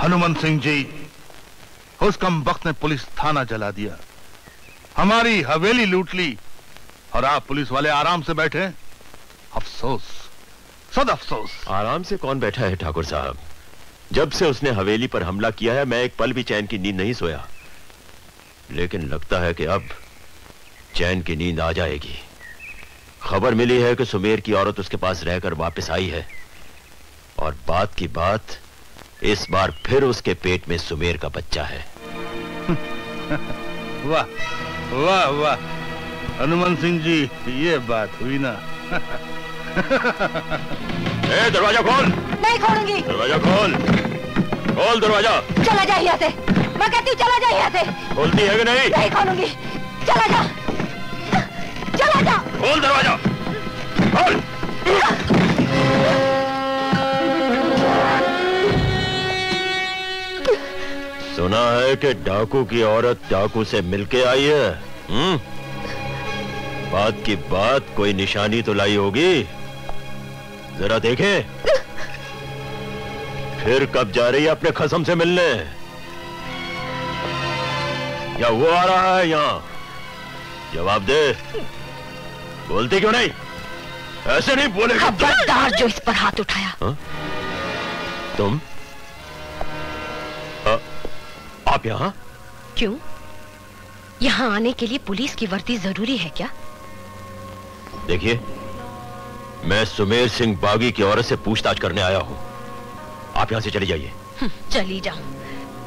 हनुमंत सिंह जी, उस कम वक्त ने पुलिस थाना जला दिया, हमारी हवेली लूट ली और आप पुलिस वाले आराम से बैठे। अफसोस, सद अफसोस। आराम से कौन बैठा है ठाकुर साहब? जब से उसने हवेली पर हमला किया है मैं एक पल भी चैन की नींद नहीं सोया, लेकिन लगता है कि अब चैन की नींद आ जाएगी। खबर मिली है कि सुमेर की औरत उसके पास रहकर वापस आई है, और बात की बात इस बार फिर उसके पेट में सुमेर का बच्चा है। वाह वाह वाह हनुमंत सिंह जी, ये बात हुई ना। ए, दरवाजा खोल। नहीं खोलूंगी। दरवाजा खोल, खोल दरवाजा। चला जा यहाँ से, मैं कहती हूँ चला जा यहाँ से। खोलती है कि नहीं? नहीं खोलूंगी, चला जा, चला जा। खोल दरवाजा, खोल। सुना है कि डाकू की औरत डाकू से मिलके आई है। बात की बात कोई निशानी तो लाई होगी, जरा देखें। फिर कब जा रही है अपने खसम से मिलने? या वो आ रहा है यहाँ? जवाब दे। बोलती क्यों नहीं? ऐसे नहीं बोलेगा। खबरदार जो इस पर हाथ उठाया। हा? तुम? आप यहाँ? क्यों? यहाँ आने के लिए पुलिस की वर्दी जरूरी है क्या? देखिए, मैं सुमेर सिंह बागी की औरत से पूछताछ करने आया हूँ। आप यहाँ से चली जाइए। चली जाऊं,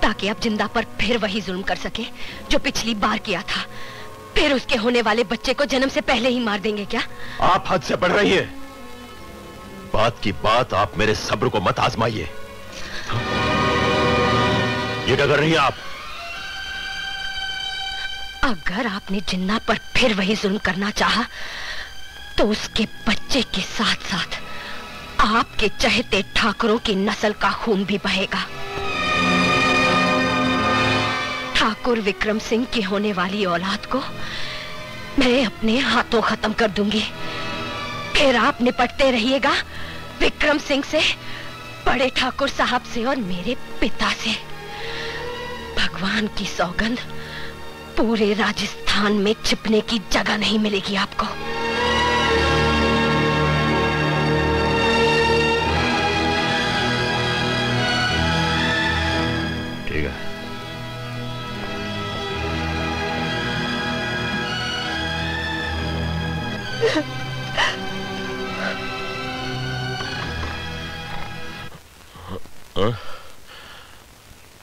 ताकि आप जिंदा पर फिर वही जुल्म कर सके जो पिछली बार किया था। फिर उसके होने वाले बच्चे को जन्म से पहले ही मार देंगे क्या? आप हद से बढ़ रही हैं। बात की बात आप मेरे सब्र को मत आजमाइए। ये क्या कर रही हैं आप? अगर आपने जिन्ना पर फिर वही जुल्म करना चाहा, तो उसके बच्चे के साथ साथ आपके चहेते ठाकुरों की नस्ल का खून भी बहेगा। ठाकुर विक्रम सिंह की होने वाली औलाद को मैं अपने हाथों खत्म कर दूंगी। फिर आप निपटते रहिएगा विक्रम सिंह से, बड़े ठाकुर साहब से और मेरे पिता से। भगवान की सौगंध, पूरे राजस्थान में छिपने की जगह नहीं मिलेगी आपको। ठीक है।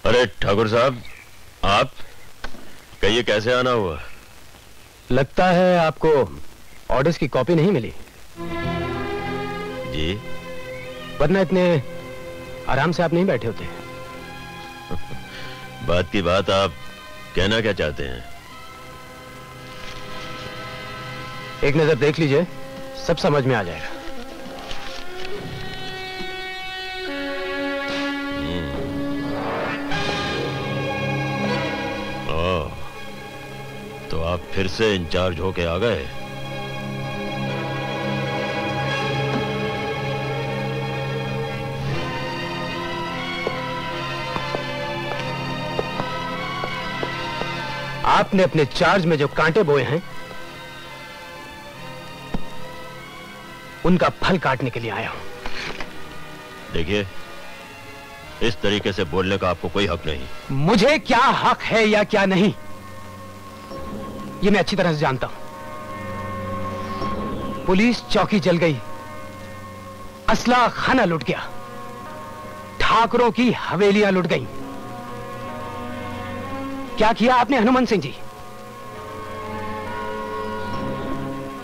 अरे ठाकुर साहब, आप कहिए कैसे आना हुआ? लगता है आपको ऑर्डर्स की कॉपी नहीं मिली। जी, वरना इतने आराम से आप नहीं बैठे होते। बात की बात, आप कहना क्या चाहते हैं? एक नजर देख लीजिए, सब समझ में आ जाएगा। तो आप फिर से इंचार्ज होके आ गए। आपने अपने चार्ज में जो कांटे बोए हैं, उनका फल काटने के लिए आया हूं। देखिए, इस तरीके से बोलने का आपको कोई हक नहीं। मुझे क्या हक है या क्या नहीं, ये मैं अच्छी तरह से जानता हूं। पुलिस चौकी जल गई, असला खाना लुट गया, ठाकुरों की हवेलियां लुट गईं। क्या किया आपने हनुमंत सिंह जी?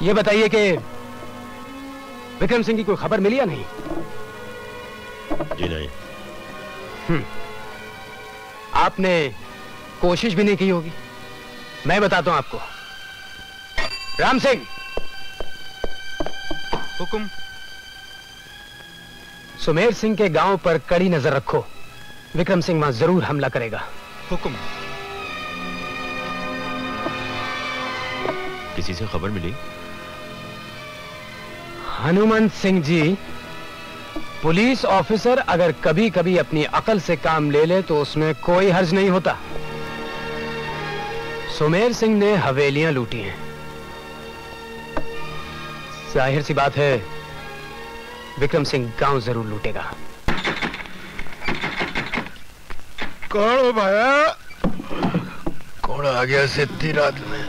ये बताइए कि विक्रम सिंह की कोई खबर मिली या नहीं? जी नहीं। आपने कोशिश भी नहीं की होगी। मैं बताता हूं आपको। राम सिंह, हुक्म। सुमेर सिंह के गांव पर कड़ी नजर रखो, विक्रम सिंह वहां जरूर हमला करेगा। हुक्म। किसी से खबर मिली? हनुमंत सिंह जी, पुलिस ऑफिसर अगर कभी कभी अपनी अकल से काम ले ले तो उसमें कोई हर्ज नहीं होता। सुमेर सिंह ने हवेलियां लूटी हैं, जाहिर सी बात है विक्रम सिंह गांव जरूर लूटेगा। कौन हो भाया? कौन आ गया से इतनी रात में?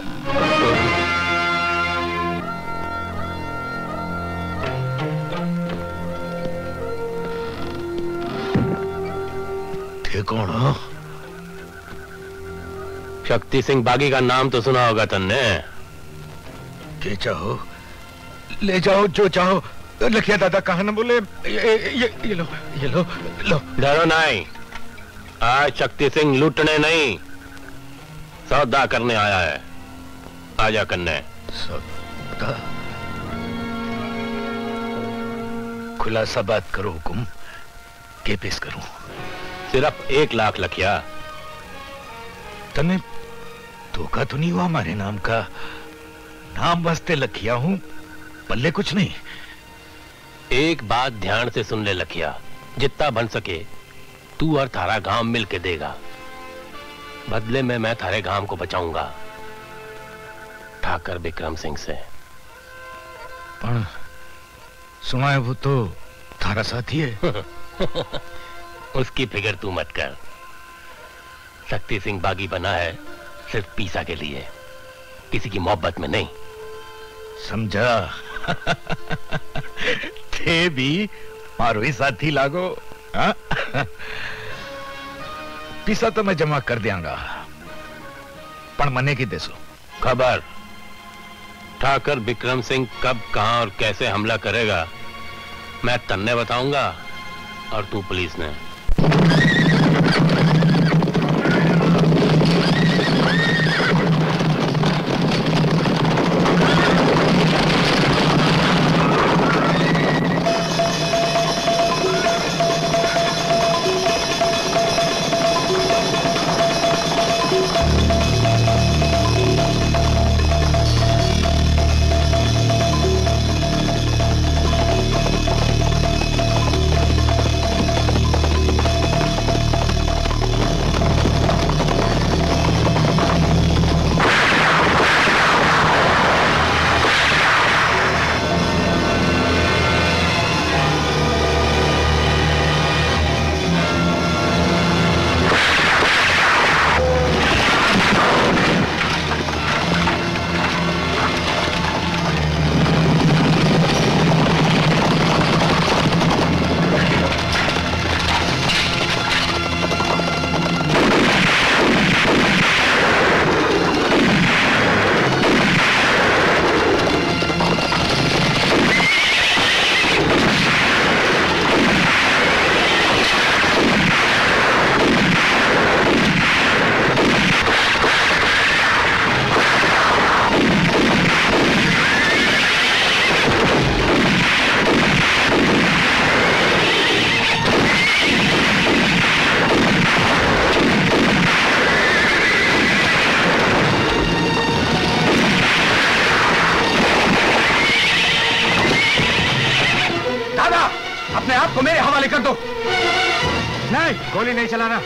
थे कौन हो? शक्ति सिंह बागी का नाम तो सुना होगा तुमने। के चाहो ले जाओ, जो चाहो। लखिया दादा कहा न बोले। ये लो, ये लो, लो। डरो नहीं, आज शक्ति सिंह लूटने नहीं सौदा करने आया है। आजा कन्ने। सौदा? खुलासा बात करो हुकुम, के पेश करूं? सिर्फ 1 लाख लखिया। तने धोखा तो नहीं हुआ हमारे नाम का? नाम वास्ते लखिया हूं, पल्ले कुछ नहीं। एक बात ध्यान से सुन ले लखिया, जितना बन सके तू और थारा गांव मिल के देगा। बदले में मैं थारे गांव को बचाऊंगा ठाकर विक्रम सिंह से। पर सुना है वो तो थारा साथी है। उसकी फिक्र तू मत कर। शक्ति सिंह बागी बना है सिर्फ पीसा के लिए, किसी की मोहब्बत में नहीं। समझा। थे भी मारो ही साथी लागो। हाँ? पीसा तो मैं जमा कर दियांगा, पर मने की देसो खबर ठाकर विक्रम सिंह कब, कहां और कैसे हमला करेगा मैं तन्ने बताऊंगा और तू पुलिस ने। को मेरे हवाले कर दो। नहीं, गोली नहीं चलाना।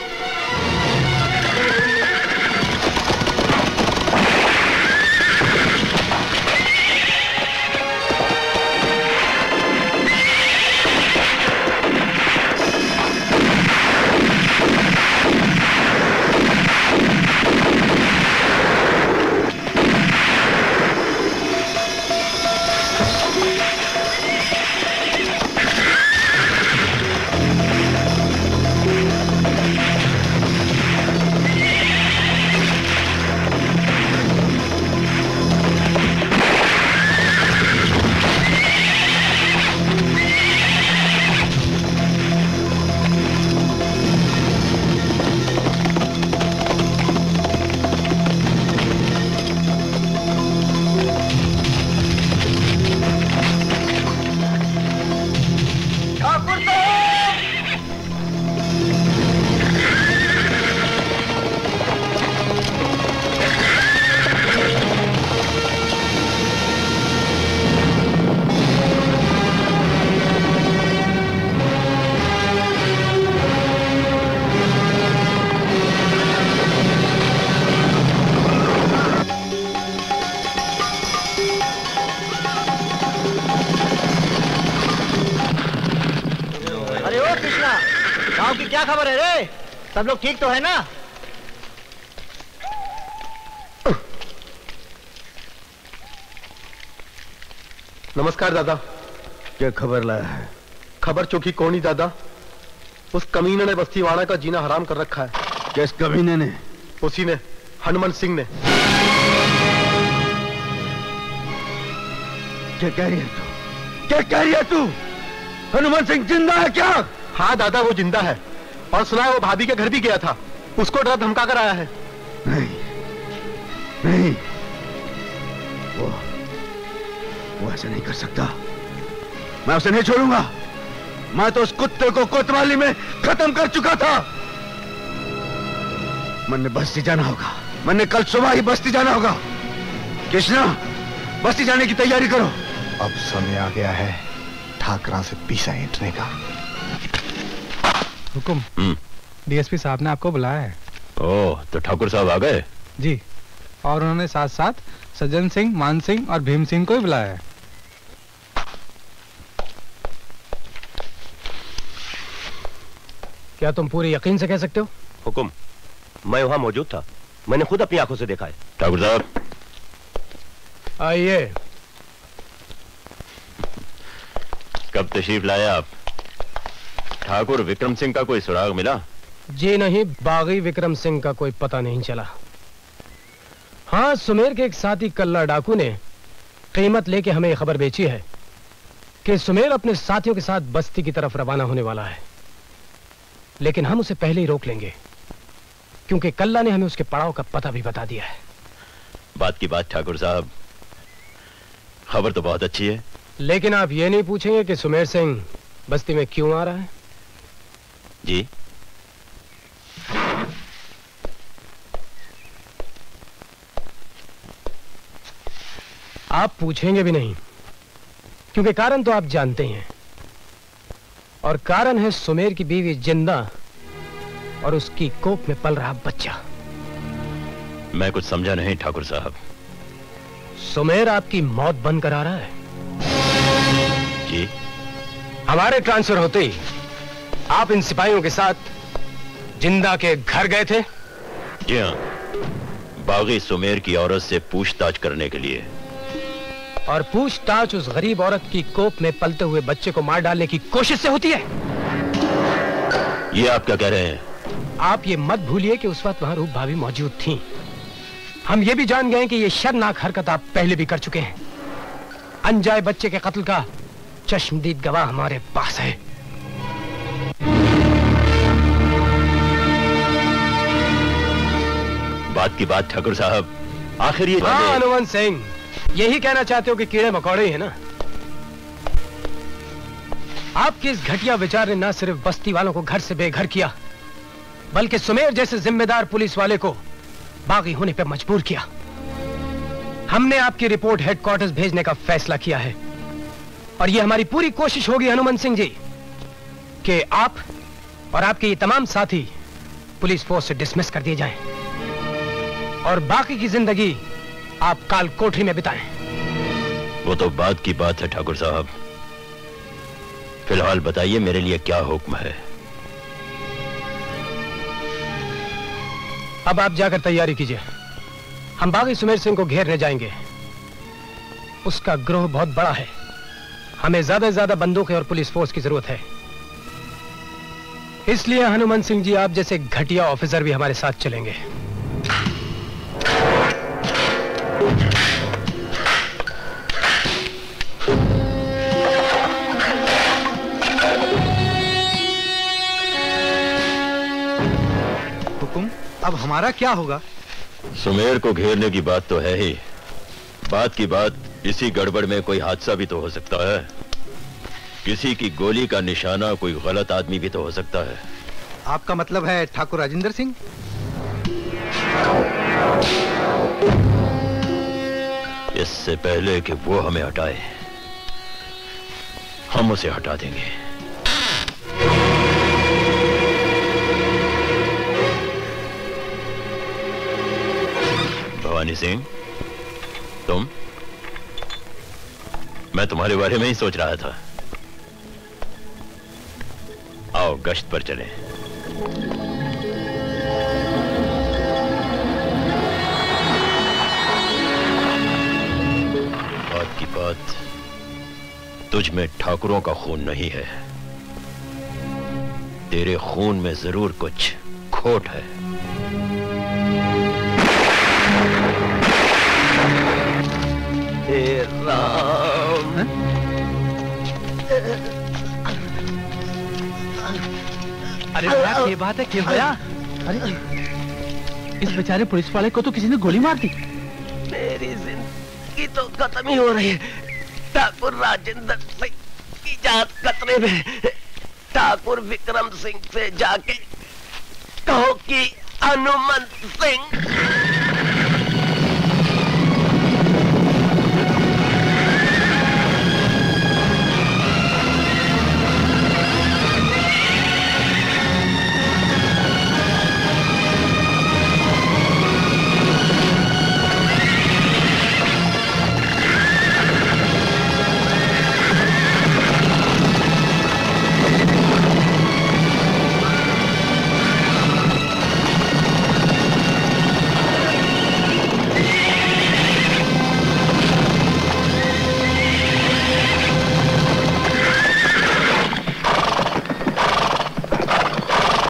खबर है रे? सब लोग ठीक तो है ना? नमस्कार दादा। क्या खबर लाया है? खबर चौकी कौन ही दादा? उस कमीने ने बस्तीवाड़ा का जीना हराम कर रखा है। किस कमीने ने? उसी ने, हनुमान सिंह ने। क्या कह रही है तू? क्या कह रही है तू? हनुमान सिंह जिंदा है क्या? हाँ दादा, वो जिंदा है और सुना है वो भाभी के घर भी गया था। उसको डरा धमका कर आया है। नहीं नहीं, वो ऐसा नहीं कर सकता। मैं उसे नहीं छोड़ूंगा। मैं तो उस कुत्ते को कोतवाली में खत्म कर चुका था। मन ने बस्ती जाना होगा। मन ने कल सुबह ही बस्ती जाना होगा। कृष्णा, बस्ती जाने की तैयारी करो। अब समय आ गया है ठाकरा से पीछा ऐंठने का। हुकुम, डीएसपी साहब ने आपको बुलाया है। ओह, तो ठाकुर साहब आ गए? जी, और उन्होंने साथ साथ सज्जन सिंह, मान सिंह और भीम सिंह को भी बुलाया है। क्या तुम पूरे यकीन से कह सकते हो? हुकुम, मैं वहां मौजूद था। मैंने खुद अपनी आंखों से देखा है। ठाकुर साहब आइए। कब तशरीफ लाए आप? ठाकुर विक्रम सिंह का कोई सुराग मिला? जी नहीं, बागी विक्रम सिंह का कोई पता नहीं चला। हाँ, सुमेर के एक साथी कल्ला डाकू ने कीमत लेके हमें खबर बेची है कि सुमेर अपने साथियों के साथ बस्ती की तरफ रवाना होने वाला है। लेकिन हम उसे पहले ही रोक लेंगे, क्योंकि कल्ला ने हमें उसके पड़ाव का पता भी बता दिया है। बात की बात ठाकुर साहब, खबर तो बहुत अच्छी है। लेकिन आप ये नहीं पूछेंगे कि सुमेर सिंह बस्ती में क्यों आ रहा है? जी, आप पूछेंगे भी नहीं, क्योंकि कारण तो आप जानते हैं। और कारण है सुमेर की बीवी जिंदा और उसकी कोख में पल रहा बच्चा। मैं कुछ समझा नहीं ठाकुर साहब। सुमेर आपकी मौत बनकर आ रहा है। जी, हमारे ट्रांसफर होते ही आप इन सिपाहियों के साथ जिंदा के घर गए थे? जी हाँ, बागी सुमेर की औरत से पूछताछ करने के लिए। और पूछताछ उस गरीब औरत की कोख में पलते हुए बच्चे को मार डालने की कोशिश से होती है। ये आप क्या कह रहे हैं? आप ये मत भूलिए कि उस वक्त वहां रूप भाभी मौजूद थी। हम ये भी जान गए कि ये शर्मनाक हरकत आप पहले भी कर चुके हैं। अनजाए बच्चे के कत्ल का चश्मदीद गवाह हमारे पास है। बात की बात ठाकुर साहब, आखिर ये हाँ हनुमान सिंह, यही कहना चाहते हो कि कीड़े मकोड़े ही है ना? आपके इस घटिया विचार ने न सिर्फ बस्ती वालों को घर से बेघर किया, बल्कि सुमेर जैसे जिम्मेदार पुलिस वाले को बागी होने पर मजबूर किया। हमने आपकी रिपोर्ट हेडक्वार्टर्स भेजने का फैसला किया है और यह हमारी पूरी कोशिश होगी हनुमान सिंह जी कि आप और आपके ये तमाम साथी पुलिस फोर्स से डिसमिस कर दिए जाएं और बाकी की जिंदगी आप काल कोठरी में बिताएं। वो तो बात की बात है ठाकुर साहब। फिलहाल बताइए मेरे लिए क्या हुक्म है? अब आप जाकर तैयारी कीजिए। हम बागी सुमेर सिंह को घेरने जाएंगे। उसका ग्रोह बहुत बड़ा है। हमें ज्यादा से ज्यादा बंदूकें और पुलिस फोर्स की जरूरत है। इसलिए हनुमान सिंह जी, आप जैसे घटिया ऑफिसर भी हमारे साथ चलेंगे। हुकुम, अब हमारा क्या होगा? सुमेर को घेरने की बात तो है ही। बात की बात, इसी गड़बड़ में कोई हादसा भी तो हो सकता है। किसी की गोली का निशाना कोई गलत आदमी भी तो हो सकता है। आपका मतलब है ठाकुर राजेंद्र सिंह? इससे पहले कि वो हमें हटाए, हम उसे हटा देंगे। भवानी सिंह, तुम? मैं तुम्हारे बारे में ही सोच रहा था। आओ गश्त पर चलें। बात की बात, तुझ में ठाकुरों का खून नहीं है, तेरे खून में जरूर कुछ खोट है। हे राम। अरे भैया, ये बात है क्या भैया? अरे इस बेचारे पुलिस वाले को तो किसी ने गोली मार दी। मेरी जिंदगी तो खत्म ही हो रही है। ठाकुर राजेंद्र सिंह की जान खतरे में। ठाकुर विक्रम सिंह से जाके कहो कि हनुमंत सिंह